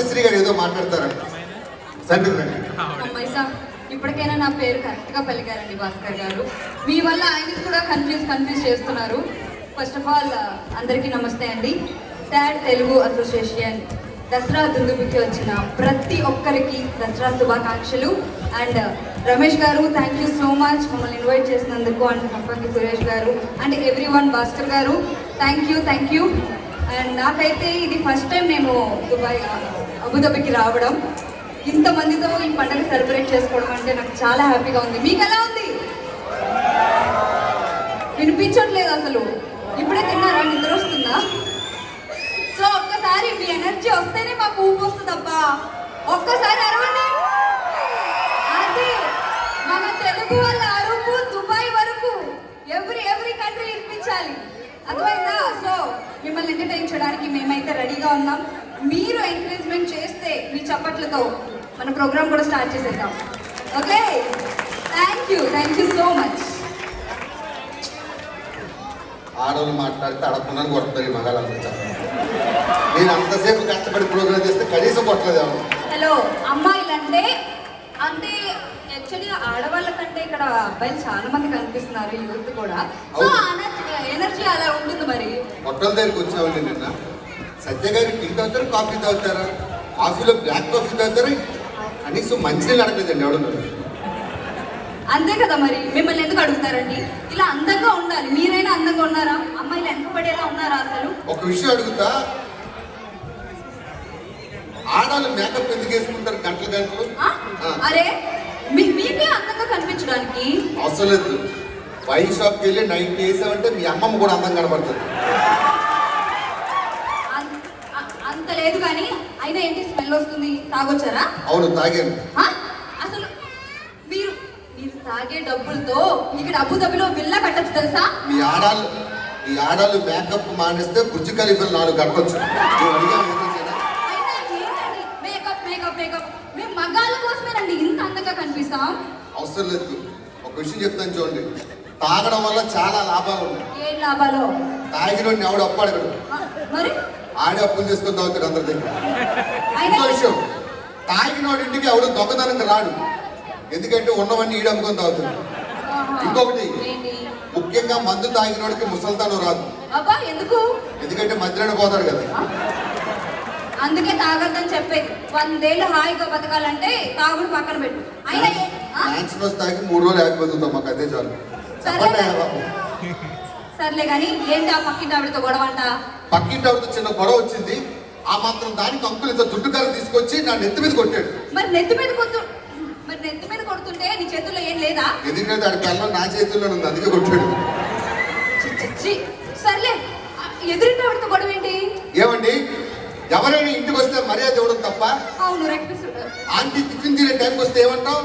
శ్రీ గారు ఏదో మాట్లాడతారంట. ఇప్పటికైనా నా పేరు కరెక్ట్ గా పలికారండి భాస్కర్ గారు. మీ వల్ల ఆయనకి కూడా కన్ఫ్యూజ్ చేస్తున్నారు. ఫస్ట్ ఆఫ్ ఆల్ అందరికీ నమస్తే అండి. డాడ్ తెలుగు అసోసియేషన్ దసరా దుందుబికి వచ్చిన ప్రతి ఒక్కరికి దసరా శుభాకాంక్షలు. అండ్ రమేష్ గారు థ్యాంక్ యూ సో మచ్ మమ్మల్ని ఇన్వైట్ చేసినందుకు. అండ్ సంపంగి సురేష్ గారు అండ్ ఎవ్రీవన్, భాస్కర్ గారు థ్యాంక్ యూ. అండ్ నాకైతే ఇది ఫస్ట్ టైం నేను దుబాయ్ అబుదాబికి రావడం, ఇంతమందితో ఈ పండుగ సెలబ్రేట్ చేసుకోవడం అంటే నాకు చాలా హ్యాపీగా ఉంది. మీకు ఎలా ఉంది? వినిపించట్లేదు అసలు. ఇప్పుడే తిన్నారా? నిద్ర వస్తుందా? సో ఒక్కసారి మీ ఎనర్జీ వస్తేనే మాకు ఊపు వస్తుందబ్బా. ఒక్కసారి అరవండి. అది మన తెలుగు వాళ్ళ అరుపు దుబాయ్ వరకు ఎవ్రీ కంట్రీ వినిపించాలి. అర్థమైందా? సో మిమ్మల్ని ఎంటర్టైన్ చేయడానికి మేమైతే రెడీగా ఉన్నాం. మీరు ఎంకరేజ్మెంట్ చేస్తే మీ చప్పట్లతో మన ప్రోగ్రామ్ కూడా స్టార్ట్ చేసేద్దాం. Okay, thank you so much. ఆడవాళ్ళు మాట్లాడితే అడగకుండా కొడుతుంది మగాళ్ళంతా. నేను అంతసేపు కష్టపడి ప్రోగ్రామ్ చేస్తే కనీసం కొట్టలేదు. హలో, అమ్మాయిలు అంటే యాక్చువల్లీ ఆడవాళ్ళ కంటే ఇక్కడ అబ్బాయిలు చాలా మంది కనిపిస్తున్నారు, యూత్ కూడా. సో ఎనర్జీ అలా ఉంటుంది. మరి మొట్టల దగ్గరికి వచ్చామండి నిన్న. సత్య గారు టీ తాగుతారు, కాఫీ తాగుతారా? కాఫీలో బ్లాక్ కాఫీ తాగుతారు, కనీసం మంచినీళ్ళు అడగలేదండి ఎవడున్నారు. అంతే కదా, మరి మిమ్మల్ని ఎందుకు అడుగుతారండి? ఇలా అందంగా ఉండాలి. మీరైనా అందంగా ఉన్నారా? అమ్మాయిలు వెనకబడేలా ఉన్నారా? అసలు ఒక విషయం అడుగుతా, ఆడాలు మేకప్ ఎందుకు వేసుకుంటారు గంటలు? అరే మీకే అందంగా కనిపించడానికి అవసరం లేదు. వైన్ షాప్కి వెళ్ళి నైట్ వేసామంటే మీ అమ్మమ్మ కూడా అందంగా కనబడుతుంది. అంత లేదు కానీ అయినా ఏంటి స్మెల్ వస్తుంది? తాగొచ్చారా? అవును, తాగాను. అసలు మీరు తాగే డబ్బులతో ఇక్కడ అబుదాబిలో విల్లా కట్టచ్చు తెలుసా? మీ ఆడాలు మేకప్ మానేస్తే బుజ్జి ఖలీఫాలు 4 కట్టొచ్చు. మేకప్ మేము మగాళ్ళ కోసమేనండి ఇంత అందంగా కనిపిస్తాం. అవసరం లేదు. ఒక విషయం చెప్తాను చూడండి, తాగడం వల్ల చాలా లాభాలు ఉన్నాయి. ఏ లాభాలు? తాగినోడిని ఎవడు అప్పు అడగడు, మరి ఆడే అప్పులు చేసుకొని తాగుతాడు అందరి దగ్గర. ఇంకో విషయం, తాగినోడి ఇంటికి ఎవడు దొంగతనంగా రాడు, ఎందుకంటే ఉన్నవన్నీ ఈడమ్ముకొని తాగుతాడు. ఇంకొకటి, ముఖ్యంగా మందు తాగినోడికి ముసల్తానం రాదు. ఎందుకు? ఎందుకంటే మధ్యలో పోతాడు కదా. అందుకే తాగద్దని చెప్పేది. 100 ఏళ్ళు హాయిగా బతకాలంటే తాగుడు పక్కన పెట్టు. అయినా తాగి 3 రోజులు ఆగిపోతుంటాం, మాకు అదే చాలు. సర్లే కానీ ఏంటి ఆ పక్కింటి ఆవిడతో గొడవ అంట? పక్కింటి ఆవిడతో చిన్న గొడవ వచ్చింది. ఆ మాత్రం దానికి అంకుల్ ఇంత దుడ్డు కర్ర తీసుకొచ్చి నా నెత్తి మీద కొట్టాడు. మరి నెత్తి మీద కొడుతుంటే నీ చేతుల్లో ఏం లేదా? ఎందుకంటే ఆడి కళ్ళ నా చేతుల్లో ఉంది, అందుకే కొట్టాడు. సర్లే, ఎదురింటి ఆవిడతో గొడవ ఏంటి? ఏమండి, ఎవరైనా ఇంటికి వస్తే మర్యాద ఇవ్వడం తప్ప? అవును, ఆంటీ టిఫిన్ తినే టైంకి వస్తే ఏమంటాం?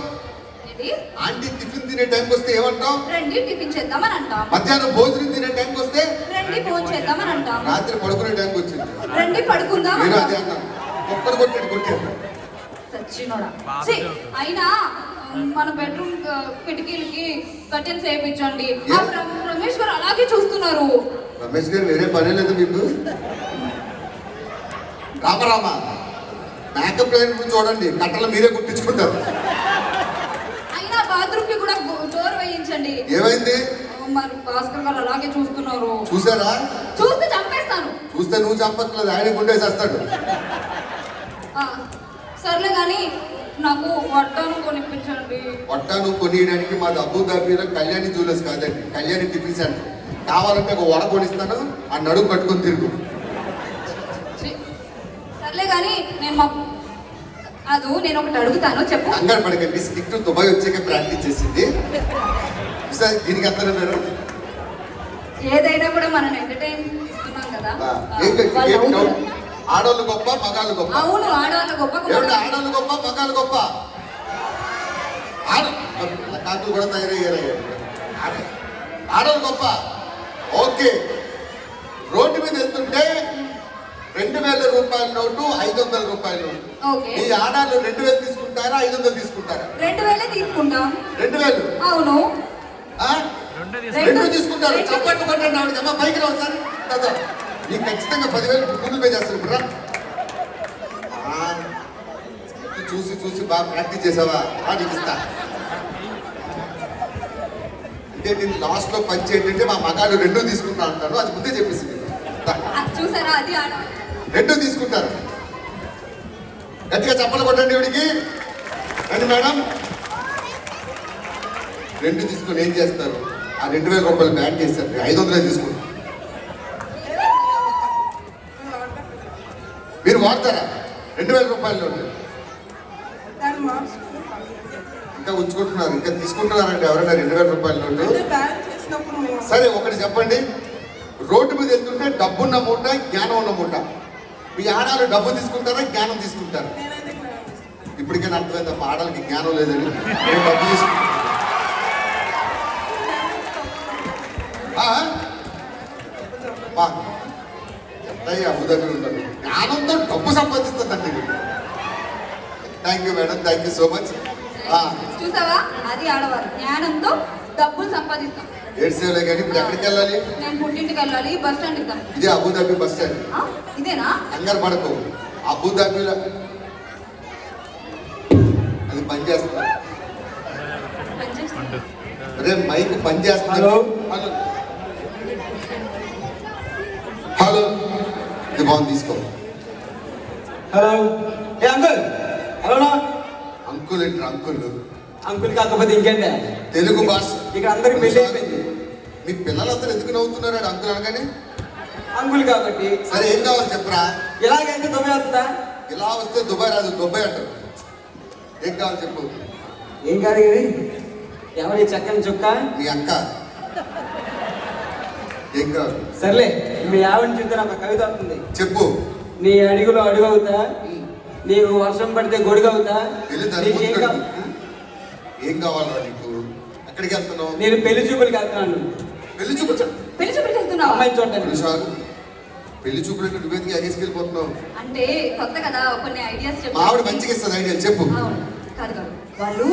ఆంటీ టిఫిన్ తినే టైంకి వస్తే ఏమంటాం? రండి టిఫిన్ చేద్దామని అంటాం. మధ్యాహ్నం భోజనం తినే టైంకి వస్తే రండి భోజనం చేద్దామని అంటాం. రాత్రి పడుకునే టైంకి వచ్చింది రండి పడుకుందాం. నేను అదే అన్నాను. ఒక్కడు కొట్టాడు. సచ్చినోడా. అయినా మన బెడ్రూమ్ కిటికీలకి కర్టెన్స్ వేయించండి. రమేష్ గారు అలాగే చూస్తున్నారు. రమేష్ గారు వేరే పని లేదు మీకు. రామరామ మేకప్ లైన్ చూడండి, కట్టలు మీరే గుర్తించుకుంటారు. అయినా బాత్రూమ్ కి కూడా డోర్ వేయించండి. ఏమైంది? మరి భాస్కర్ గారు అలాగే చూస్తున్నారు. చూసారా? చూస్తే చంపేస్తాను. చూస్తే నువ్వు చంపట్లేదు, ఆయన గుండేసేస్తాడు. సర్లే కానీ నాకు వడ్డాను కొనిపించండి. వడ్డాను కొనియడానికి మాది అబుదాబిలో కళ్యాణి జ్యువెలర్స్ కాదండి, కళ్యాణి టిఫిన్ సెంటర్. కావాలంటే ఒక వడ కొనిస్తాను, ఆ నడుము పట్టుకొని తిరుగు. సర్లే కానీ నేను ఒకటి అడుగుతాను, చెప్పు. కంగారు పడకండి, స్టిక్ దుబాయ్ వచ్చాక ప్రాక్టీస్ చేసింది. దీనికి అంతా మీరు ఏదైనా కూడా మనం ఎంటర్టైన్ ఇస్తున్నాం కదా. ఆడవాళ్ళు గొప్ప, మగాళ్ళు గొప్ప? అవును, ఆడవాళ్ళు గొప్ప. ఆడవాళ్ళు గొప్ప, మగాళ్ళు గొప్ప? కాకులు కూడా తయారయ్యారు. ఆడవాళ్ళు గొప్ప. ఓకే, రోడ్డు మీద వెళ్తుంటే 2000 రూపాయల నోటు, 500 రూపాయల నోటు. ఈ ఆడాలు 2000 తీసుకుంటారా, 500 తీసుకుంటారా? 2000 తీసుకుంటాం. 2000? అవును, 2 తీసుకుంటారు. చప్పట్లు కొట్టండి ఆవిడకి. అమ్మ పైకి రావు సార్, నీకు ఖచ్చితంగా 10,000 గూగుల్ పే చేస్తాను. చూసి చూసి బాగా ప్రాక్టీస్ చేసావా నీకు ఇస్తా. అంటే నేను లాస్ట్ లో పంచి ఏంటంటే మా మగాడు రెండో తీసుకుంటా అంటాను, అది ముందే చెప్పేసింది. చూసారా, అది ఆడవాళ్ళు. రెండో తీసుకుంటారు. గట్టిగా చప్పలు కొట్టండి వీడికి. రండి మేడం. రెండు తీసుకొని ఏం చేస్తారు? ఆ 2000 రూపాయలు బ్యాన్ చేస్తారు, 500 తీసుకుంటారు. మీరు వాడతారా 2000 రూపాయలు? ఇంకా ఉంచుకుంటున్నారు, ఇంకా తీసుకుంటున్నారండి ఎవరైనా 2000 రూపాయల నోటు? సరే ఒకటి చెప్పండి, రోడ్డు మీద వెళ్తుంటే డబ్బున్న మూట జ్ఞానం ఉన్న మూట, మీ ఆడాలు డబ్బు తీసుకుంటారా జ్ఞానం తీసుకుంటారా? ఇప్పటికైనా అర్థమైందా మా ఆడాలకి జ్ఞానం లేదని? నేను డబ్బు తీసుకుంటా. అబుదాబి ఉంటాను, జ్ఞానంతో డబ్బు సంపాదిస్తుందండి. Thank you madam, thank you so much. చూసావా, అది ఆడవారు జ్ఞానంతో డబ్బులు సంపాదిస్తాం. ఏడ్సేవలే కానీ ఇప్పుడు ఎక్కడికి వెళ్ళాలి? నేను పుట్టింటికి వెళ్ళాలి, బస్ స్టాండ్ ఇద్దాం. ఇదే అబుదాబి బస్ స్టాండ్. ఇదేనా? కంగారు పడకు, అబుదాబిలో అది పని చేస్తా. అరే మైక్ పని చేస్తా. హలో హలో, ఇది బాగుంది, తీసుకో. హలో, ఏ అంకుల్? హలోనా? అంకుల్ ఏంటి అంకుల్? అంకుల్ కాకపోతే ఇంకేంటే తెలుగు భాష ఇక్కడ అందరికి పెళ్లి అయిపోయింది. మీ పిల్లలందరూ ఎందుకు నవ్వుతున్నారు అంకుల్ అనగానే? అంకుల్ కాబట్టి. సరే ఏం కావాలి చెప్పరా? ఎలాగైతే దుబాయ్ అవుతుందా? ఇలా వస్తే దుబాయ్ రాదు, దుబాయ్ అంటారు. ఏం కావాలి చెప్పు. ఏం కాదు కానీ ఎవరి చక్కని చుక్క? మీ అక్క. ఏం కావాలి? సర్లే, మీ ఆవిడని చూస్తే నాకు కవిత అవుతుంది. చెప్పు. నీ అడుగులో అడుగు అవుతా, నీకు వర్షం పడితే గొడుగు అవుతా. ఏం కావాలా నీకు? ఎక్కడికి వెళ్తున్నావు? నేను పెళ్లి చూపులకి వెళ్తున్నాను. పెళ్లి చూపు? పెళ్లి చూపులకి వెళ్తున్నావు? అమ్మాయి చూడండి. పెళ్లి చూపులకి నువ్వేందుకు ఎగేసుకెళ్ళిపోతున్నావు? అంటే కొత్త కదా, కొన్ని ఐడియాస్ చెప్పు. మా ఆవిడ మంచిగా ఇస్తుంది ఐడియా, చెప్పు. కాదు కాదు, వాళ్ళు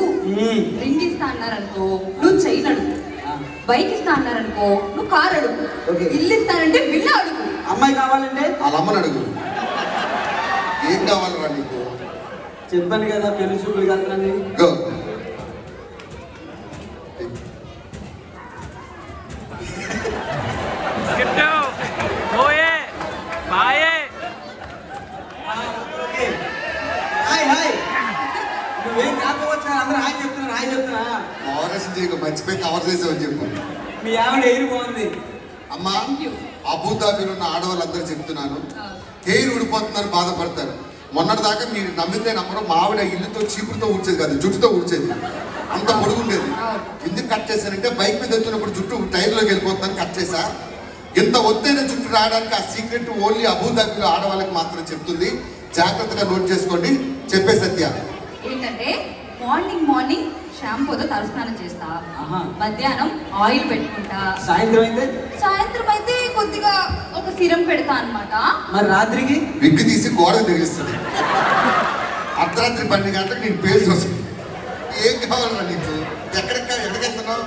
రింగ్ ఇస్తా అన్నారనుకో, నువ్వు చెయ్యి అడుగు. బైక్ ఇస్తా అన్నారనుకో, నువ్వు కారు అడుగు. ఇల్లు ఇస్తానంటే బిల్లు అడుగు. అమ్మాయి కావాలంటే వాళ్ళ అమ్మని అడుగు. ఏం కావాలరా నీకు? చెప్పాను కదా పెళ్లి చూపులకి వెళ్తున్నాను. నువ్వేం కాకపోవచ్చు, అందరూ హాయ్ చెప్తున్నారు. హాయ్ చెప్తున్నా మర్చిపోయి కవర్ చేసావని చెప్పు. మీ ఆవిడ ఎయిర్ బాగుంది. అమ్మా, అబుదాబిలో ఉన్న ఆడవాళ్ళందరూ చెప్తున్నాను, హెయిర్ ఊడిపోతున్నారు, బాధపడతారు. మొన్నటి దాకా మీరు నమ్మితే నమ్మరు, మా ఆవిడ ఇల్లుతో చీపురుతో ఊడ్చేది కాదు, జుట్టుతో ఊడ్చేది. అంత పొడుగుండేది. ఎందుకు కట్ చేశానంటే బైక్ మీద వెళ్తున్నప్పుడు జుట్టు టైర్లోకి వెళ్ళిపోతుందని కట్ చేశా. ఇంత ఒత్తైన జుట్టు రావడానికి ఆ సీక్రెట్ ఓన్లీ అబుదాబిలో ఆడవాళ్ళకి మాత్రం చెప్తుంది. జాగ్రత్తగా నోట్ చేసుకోండి. చెప్పే సత్య ఏంటంటే, మార్నింగ్ షాంపూతో తలస్నానం చేస్తా, మధ్యాహ్నం ఆయిల్ పెట్టుకుంటా, సాయంత్రం అయితే కొద్దిగా ఒక సిరం పెడతా అన్నమాట. మరి రాత్రికి విగ్గు తీసి గోడకు తగిలిస్తుంది. అర్ధరాత్రి 12 గంటలకు నీకు పేరు వస్తుంది. ఏం కావాలన్నా నీకు? ఎక్కడికి వెళ్తున్నావు?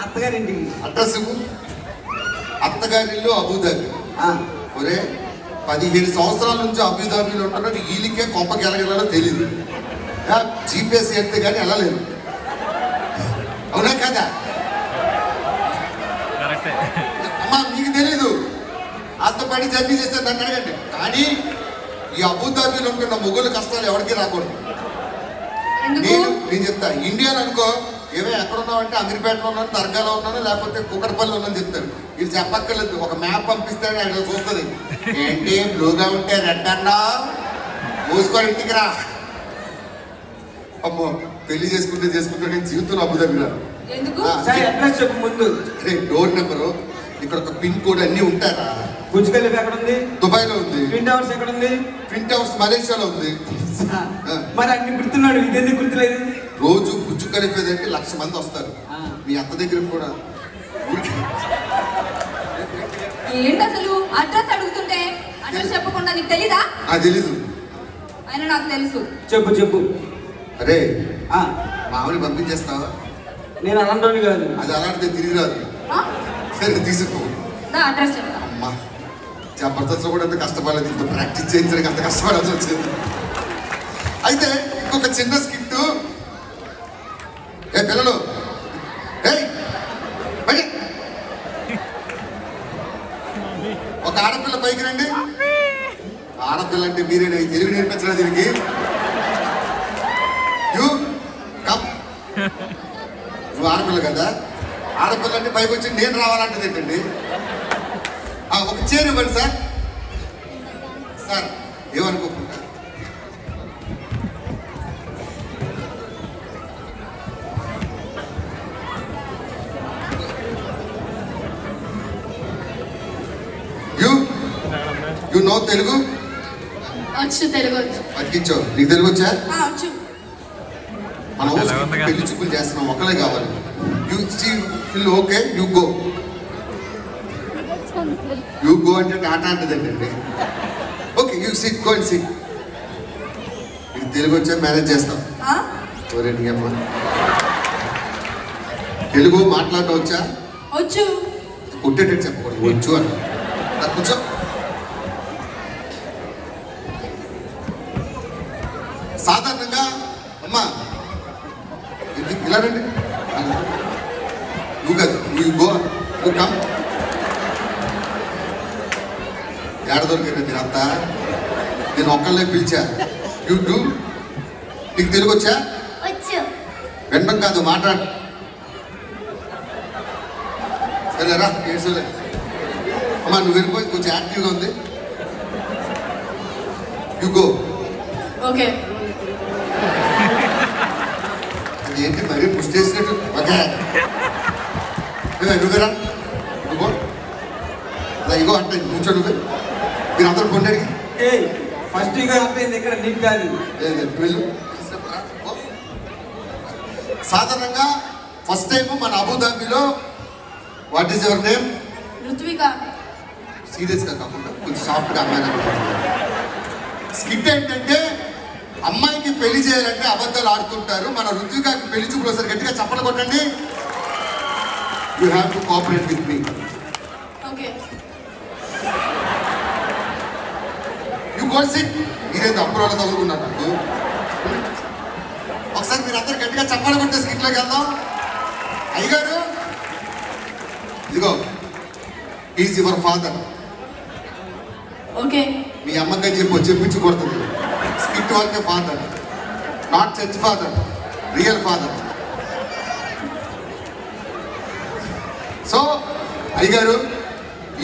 అత్తగారింటికి. అడ్రస్ ఇవ్వు. అత్తగారిల్లు అబుదాబి. ఒరే 15 సంవత్సరాల నుంచి అబుదాబిలో ఉంటున్నాడు, వీళ్ళకే కొంపకి వెళ్ళగలలో తెలియదు. జీపీఎస్ ఎడితే కానీ వెళ్ళలేదు. అవునా కదా అమ్మా? మీకు తెలీదు. అంత పని జర్నీ చేస్తే నన్ను అడగండి. కానీ ఈ అబుదాబిలో ఉంటున్న మొగుళ్ళ కష్టాలు ఎవరికి రాకూడదు. నేను చెప్తా, ఇండియాలో అనుకో, ఏమో ఎక్కడ ఉన్నావంటే అమీర్పేటలో ఉన్నాను, దర్గాలో ఉన్నాను, లేకపోతే కుకట్పల్లిలో ఉన్నాను చెప్తాను. ఇది చెప్పక్కర్లేదు, ఒక మ్యాప్ పంపిస్తాడు, ఆయన చూస్తుంది. ఏంటి బ్లూగా ఉంటే రెడ్ అన్నా, మూసుకొని ఇంటికి రా. అమ్మో, పెళ్లి చేసుకుంటే నేను జీవితంలో అబుదాబి రా. అడ్రస్ చెప్పు ముందు. అరే డోర్ నెంబరు, ఇక్కడ ఒక పిన్ కోడ్ అన్ని ఉంటారా? గుజ్జుకల్లి ఎక్కడ ఉంది? దుబాయ్ లో ఉంది. ట్విన్ టవర్స్ ఎక్కడ ఉంది? ట్విన్ టవర్స్ మలేషియాలో ఉంది. మరి అన్ని గుర్తున్నాడు, ఇదేందుకు గుర్తులేదు? రోజు బుజ్జు ఖలీఫా దగ్గరికి 1,00,000 మంది వస్తారు. మీ అత్త దగ్గర కూడా. ఏంటి అసలు అడ్రస్ అడుగుతుంటే అడ్రస్ చెప్పకుండా నీకు తెలీదా? నాకు తెలీదు. అయినా నాకు తెలుసు. చెప్పు. అరే మామూలు పంపించేస్తావా? నేను అలాంటి కాదు. అది అలాంటిదే తిరిగి రాదు. సరే తీసుకో. అడ్రస్ చెప్తా. అమ్మా జబర్దస్త్ కూడా అంత కష్టపడలేదు, ఇంత ప్రాక్టీస్ చేయించడానికి అంత కష్టపడాల్సి వచ్చింది. అయితే ఇంకొక చిన్న స్కిట్. ఏ పిల్లలు, ఒక ఆడపిల్ల పైకి రండి. ఆడపిల్ల అంటే మీరే తెలుగు నేర్పించరా దీనికి? You come. నువ్వు ఆడపిల్ల కదా, ఆడపిల్ల అంటే పైకి వచ్చి నేను రావాలంటది ఏంటండి? ఒక చైర్ ఇవ్వండి సార్. సార్ ఏమనుకోకుండా యు నో తెలుగు? వచ్చు, తెలుగు వచ్చు. బతికించో. నీకు తెలుగు వచ్చా? వచ్చు. మన పెళ్లి చూపులు చేస్తున్నాం, ఒకలే కావాలి. You see fill okay, you go. You go అంటే టాటా అంటదండి అండి. Okay, you sit, go and sit. నీకు తెలుగు వచ్చా? మేనేజ్ చేస్తాం. తెలుగు మాట్లాడటం వచ్చా? వచ్చు. కొట్టేటట్టు చెప్పకూడదు, వచ్చు అన్న. కూర్చో. సాధారణంగా అమ్మా ఇలా రండి. నువ్వు కాదు, నువ్వు గో, నువ్వు కమ్. ఏడ దొరికారు మీరంతా? నేను ఒక్కళ్ళే పిలిచా. You do. నీకు తెలుగు వచ్చా? వినడం కాదు, మాట్లాడు. సరేరా, ఏడ్చలే. అమ్మా నువ్వు వెళ్ళిపోయి, కొంచెం యాక్టివ్గా ఉంది. You go. ఓకే. ఏంటి మరీ పుష్టి చేసినట్టు? ఓకే నువ్వేరా, నువ్వు ఇగో అంటే కూర్చో. నువ్వే మీరు అందరూ కొండడికి ఫస్ట్ ఇక అయిపోయింది ఇక్కడ, నీకు కాదు. వెళ్ళు. సాధారణంగా ఫస్ట్ టైం మన అబుదాబిలో what is your name? Ruthvika. సీరియస్గా కాకుండా కొంచెం సాఫ్ట్గా అమ్మాయి. స్కిట్ ఏంటంటే అమ్మాయికి పెళ్లి చేయాలంటే అబద్ధాలు ఆడుతుంటారు. మన ఋత్వికకి పెళ్లి చూపులు వస్తారు. గట్టిగా చప్పలు కొట్టండి. You have to cooperate with me. Okay. You go SIT. మీరేంటి అప్పుల తగులుకున్నారు నాకు? ఒకసారి మీరు అందరు గట్టిగా చప్పలు కొట్టే స్కిట్లోకి వెళ్దాం. అయ్యగారు ఇదిగో, ఈజ్ యువర్ ఫాదర్. ఓకే. మీ అమ్మకి చెప్పించి కొడుతుంది. స్కిట్ వరకే father, not church father, real father. So అయ్యగారు,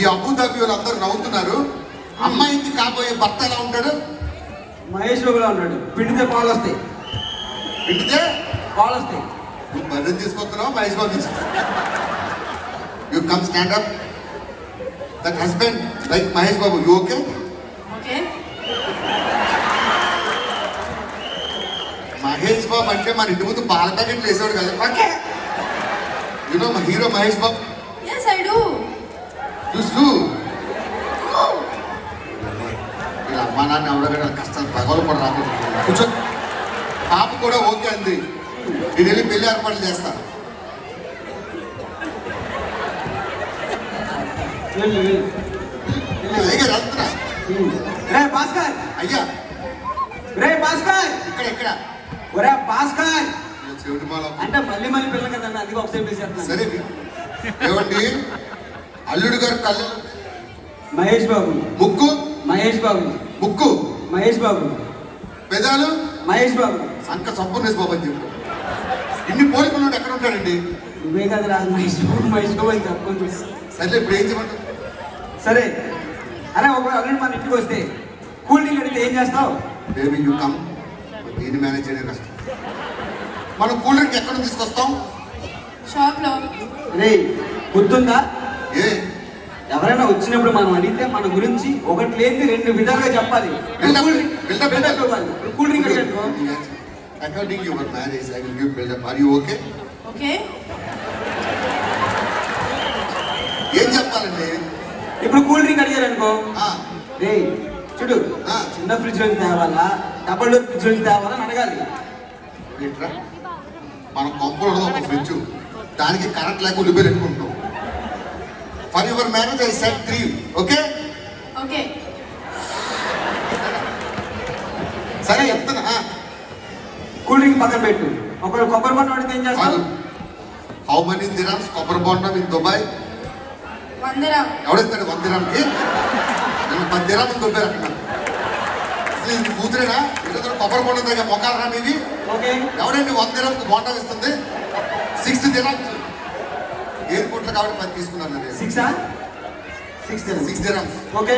ఈ అబుదాబి వాళ్ళందరూ నవ్వుతున్నారు. అమ్మాయికి కాబోయే భర్త ఎలా ఉంటాడు? మహేష్ బాబులా ఉంటాడు. పిండితే పాలు వస్తాయి. పిండితే పాలు వస్తాయి. నువ్వు బర్రెని తీసుకొస్తున్నావు, మహేష్ బాబు తీసుకొస్తున్నావు. You come stand up. That husband like Mahesh Babu. You okay? Okay. Mahesh Babu అంటే మన ఇంటి ముందు పాల ప్యాకెట్లు వేసేవాడు కదా. Okay. You know my hero Mahesh Babu? yes I do. చూసు వీళ్ళ అమ్మా నాన్న ఎవరైనా కష్టాలు పగలు కూడా రాకుండా కూర్చో. పాప కూడా ఓకే అంది. నేను వెళ్ళి పెళ్లి ఏర్పాట్లు చేస్తా. అయ్యగారు వెళ్తున్నా. రే భాస్కర్, అయ్యా రే భాస్కర్, ఇక్కడ ఇక్కడ ఒరే భాస్కర్ చెవిటి మాల అంటే మళ్ళీ మళ్ళీ పిల్ల కదండి, అందుకే ఒకసారి పిలిచేస్తున్నాను. సరే ఏమండి? అల్లుడు గారు కళ్ళు, మహేష్ బాబు. ముక్కు, మహేష్ బాబు. ముక్కు, మహేష్ బాబు. పెదాలు, మహేష్ బాబు. సంక సంపూర్ణేష్ బాబు అని చెప్పు. ఇన్ని పోలికలు ఎక్కడ ఉంటాడండి? నువ్వే కదా రా మహేష్ బాబు, మహేష్ బాబు అని చెప్పుకుంటూ. సరే ఇప్పుడు ఏం చెప్పండి? సరే, అరే ఒక అల్లుడు మన ఇంటికి వస్తే కూల్ డ్రింక్ అడిగితే ఏం చేస్తావు? Baby you come. దీన్ని మేనేజ్ చేయడం కష్టం. మనం కూల్ డ్రింక్ ఎక్కడ తీసుకొస్తాం? షాప్లో. రే గుర్తుందా? ఏ ఎవరైనా వచ్చినప్పుడు మనం అడిగితే మన గురించి ఒకటి లేని రెండు విధాలుగా చెప్పాలి. కూల్ డ్రింక్ అడిగాను. According your marriage I will give buildup. Are you okay? Okay. ఏం చెప్పాలండి? ఇప్పుడు కూల్ డ్రింక్ అడిగారు అనుకో, ఆ, రే చూడు, చిన్న ఫ్రిడ్జ్ నుంచి తేవాలా, డబల్ డోర్ ఫ్రిడ్జ్ నుంచి తేవాలా అని అడగాలి. ఏంట్రా మన కొంపలో ఒక ఫ్రిడ్జ్, దానికి కరెంట్ లేక ఉల్లిపోయి పెట్టుకుంటున్నాం. For your marriage I set 3. Okay? Okay. సరే చెప్తాను. కూల్ డ్రింక్ పక్కన పెట్టు. ఒకవేళ కొబ్బరి బొండం అడిగితే ఏం చేస్తావు? హౌ మనీ దిరామ్స్ కొబ్బరి బొండం ఇన్ దుబాయ్? 1 dirham. ఎవడిస్తాడు 1 దిరామ్కి? నేను 10 దిరాములు దుబాయ్ అంటున్నాను. అసలు ఇది కూతురేనా? ఇద్దరు కొబ్బరి బొండం దగ్గర మొక్కలు రా మీది. ఓకే. ఎవడండి 1 దిరామ్కి బొండం ఇస్తుంది? 6 దిరామ్స్ ఎయిర్పోర్ట్లో కాబట్టి 10 తీసుకున్నాను నేను. 6 దిరామ్స్. ఓకే.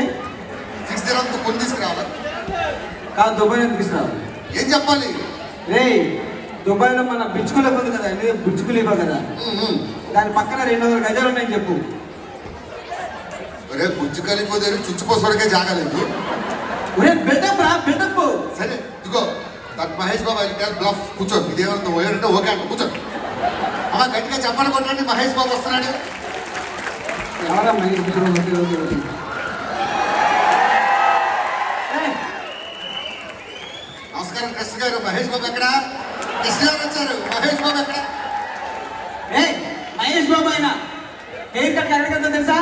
6 దిరామ్తో కొన్ని తీసుకురావాలి. కాదు, దుబాయ్ నుంచి తీసుకురావాలి. ఏం చెప్పాలి? రే, దుబాయ్లో మన బిచ్చుకులు ఉంది కదా, బిచ్చుకులు ఇవ్వ కదా, దాని పక్కన 200 గజాలు ఉన్నాయని చెప్పు. ఒరే బుజ్జు కలిపోతే చుచ్చుకోసడికే జాగలేదు. ఒరే బిల్డప్ రా, బిల్డప్. సరే ఇదిగో దట్ మహేష్ బాబు అయితే బ్లఫ్. కూర్చో, ఇదేమన్నా ఓయారంటే ఓకే అంట, కూర్చో. అమ్మ గట్టిగా చెప్పాలి కొట్టండి, మహేష్ బాబు వస్తున్నాడు. ఎవరా మహేష్? Okay okay okay. నమస్కారం కృష్ణ గారు. మహేష్ బాబు ఎక్కడ? కృష్ణ గారు వచ్చారు. మహేష్ బాబు ఎక్కడ? మహేష్ బాబు ఆయన హెయిర్ కట్ ఎక్కడికి వెళ్తా తెలుసా?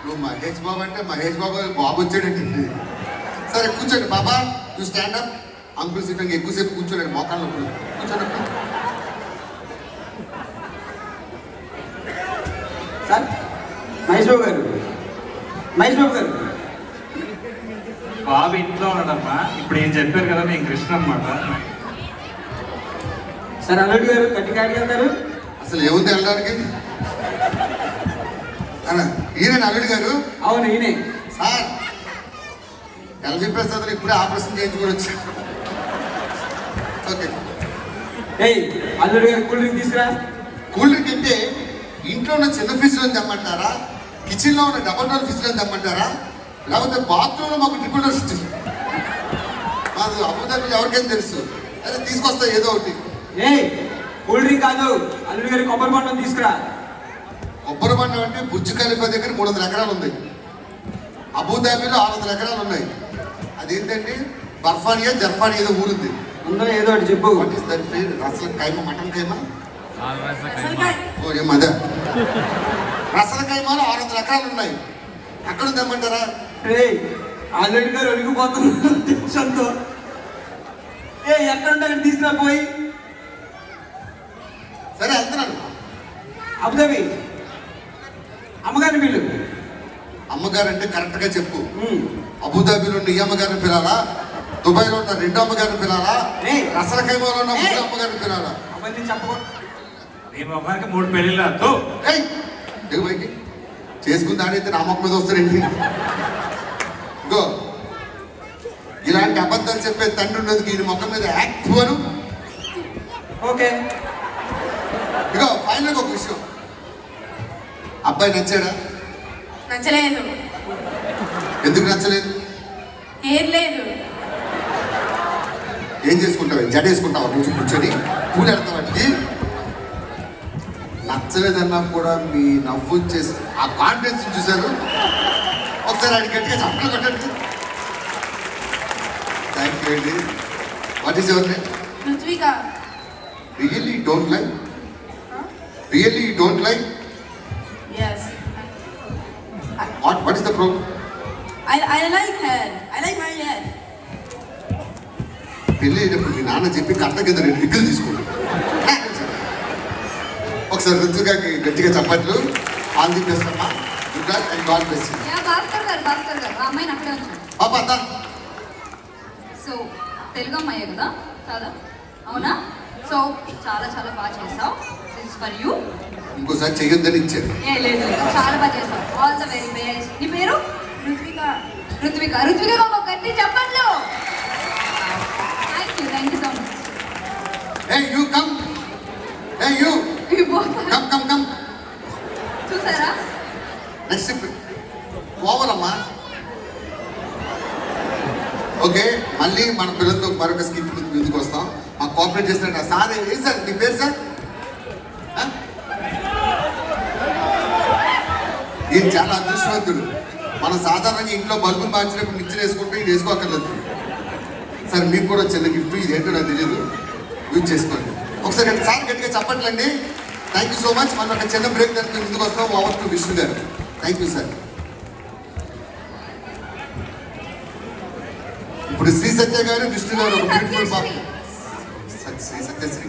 నువ్వు మహేష్ బాబు అంటే మహేష్ బాబు బాబు వచ్చాడండి. సరే కూర్చోండి బాబా. నువ్వు స్టాండప్. అంకుల్ సీట్ ఎక్కువసేపు కూర్చోలేడు, మోకాళ్ళ నొప్పులు. కూర్చోండి. సార్, మహేష్ బాబు గారు, మహేష్ బాబు గారు. బాబు ఇంట్లో ఉన్నాడమ్మా. ఇప్పుడు ఏం చెప్పారు కదా, నేను కృష్ణ అనమాట. సార్ అల్లుడు గారు కట్టి కాడికి వెళ్తారు. అసలు ఏముంది వెళ్ళడానికి? ఈయన అల్లుడు గారు? అవును ఈయనే. సార్ ఎల్జీ ప్రసాద్ ఇప్పుడే ఆపరేషన్ చేయించుకొని వచ్చారు. ఓకే. అల్లుడు గారు కూల్ డ్రింక్ తీసుకురా. కూల్ డ్రింక్ అంటే ఇంట్లో ఉన్న చిన్న ఫ్రిడ్జ్లో తెమ్మంటారా? కిచెన్లో ఉన్న డబల్ డోర్ ఫ్రిడ్జ్లో తెమ్మంటారా? లేకపోతే బాత్రూంలో మాకు ట్రిపుల్ డోర్ ఫ్రిడ్జ్ మాకు అబుదాబి ఎవరికైనా తెలుసు. అదే తీసుకొస్తా ఏదో ఒకటి. కూల్ డ్రింక్ కాదు, అల్లుడు గారి కొబ్బరి బొండం తీసుకురా. కొబ్బరి బండం అంటే బుర్జ్ ఖలీఫా దగ్గర 300 ఎకరాలు ఉంది. అబుదాబిలో 600 ఎకరాలు ఉన్నాయి. అదేంటండి బర్ఫానియా జర్ఫానియా ఏదో ఊరుంది. అందులో ఏదో ఒకటి చెప్పు. వాట్ ఈస్ దట్ పేరు? రసల కైమా, మటన్ కైమా? ఓ మద రసల కైమాలో 600 ఎకరాలు ఉన్నాయి. అక్కడ తెమ్మంటారా? అల్లుడి గారు ఒడిగిపోతున్నారు టెన్షన్తో. ఎక్కడ ఉంటారు తీసుకురా పోయి. సరే వెళ్తున్నాను. అబుదాబి అమ్మగారిని వీళ్ళు. అమ్మగారు అంటే కరెక్ట్గా చెప్పు. అబుదాబిలో ఉన్న ఈ అమ్మగారిని పిలాలా? దుబాయ్లో ఉన్న 2 అమ్మగారిని పిలాలా? రసల కైమాలో ఉన్న 3 అమ్మగారిని పిలాలా? అవన్నీ చెప్పకూడదు. నీ మొఖానికి 3 పెళ్ళిళ్ళతో దిగుబైకి చేసుకుని దాడైతే నా మొక్క మీద వస్తారండి. ఇంకో ఇలాంటి అబద్ధాలు చెప్పే తండ్రి ఉన్నందుకు ఈయన మొక్క మీద యాక్ట్ అను. ఓకే. ఇగో ఫైనల్గా ఒక విషయం. అబ్బాయి నచ్చాడా? నచ్చలేదు. ఎందుకు నచ్చలేదు? హెయిర్ లేదు. ఏం చేసుకుంటావు? జడ వేసుకుంటావా నుంచి కూర్చొని? పూలు ఎడతావు వాటికి? నచ్చలేదన్నా కూడా మీ నవ్వు చేసి ఆ కాన్ఫిడెన్స్ చూశారు. ఒకసారి ఆయన గట్టిగా చప్పట్లు కొట్టండి. థ్యాంక్ యూ అండి. What is your name? Ruthvika. Really don't like? Really don't like? Yes. What is the problem? I like hair. I like my hair. పెళ్ళి అయినప్పుడు మీ నాన్న చెప్పి కట్ట కింద 2 విగ్గులు తీసుకోండి. ఒకసారి రుచిగాకి గట్టిగా చప్పట్లు. ఆల్ ది బెస్ట్ అమ్మా. Good luck and God bless you. Bhaskar గారు ఆ అమ్మాయిని అక్కడే ఉంచండి. పాప అత్త. సో తెలుగు అమ్మాయే కదా, కాదా? అవునా? సో చాలా చాలా బాగా చేసావు. This for you. ఇంకోసారి చెయ్యొద్దని ఇచ్చారు. లేదు, చాలా బాగా చేసావు. All the very best. నీ పేరు? రుత్విక. రుత్విక ఒక గట్టి చెప్పండి. Thank you so much. Hey you come. Hey you. Come. చూసారా? నెక్స్ట్ ఓవరమ్మా. ఓకే, మళ్ళీ మన పిల్లలతో మరొక స్కిట్ ముందుకు వస్తాం. మాకు కోఆపరేట్ చేసినట్టు సార్. ఏం సార్ మీ పేరు సార్? ఈయన చాలా అదృష్టవంతుడు. మనం సాధారణంగా ఇంట్లో బల్బులు మార్చినప్పుడు నిచ్చెన వేసుకుంటే ఇది వేసుకోక్కర్లేదు. సార్ మీకు కూడా చిన్న గిఫ్ట్, ఇదేంటో నాకు తెలియదు, యూజ్ చేసుకోండి. ఒకసారి సార్ గట్టిగా చెప్పట్లండి. Thank you so much. మనం ఒక చిన్న బ్రేక్ దానికి ముందుకు వస్తాం. ఓవర్ టు విష్ణు గారు. Thank you sir. ఇప్పుడు శ్రీ సత్య గారు విష్ణు గారు ఒక బ్యూటిఫుల్ సత్యశ్రీ. శ్రీ సత్యశ్రీ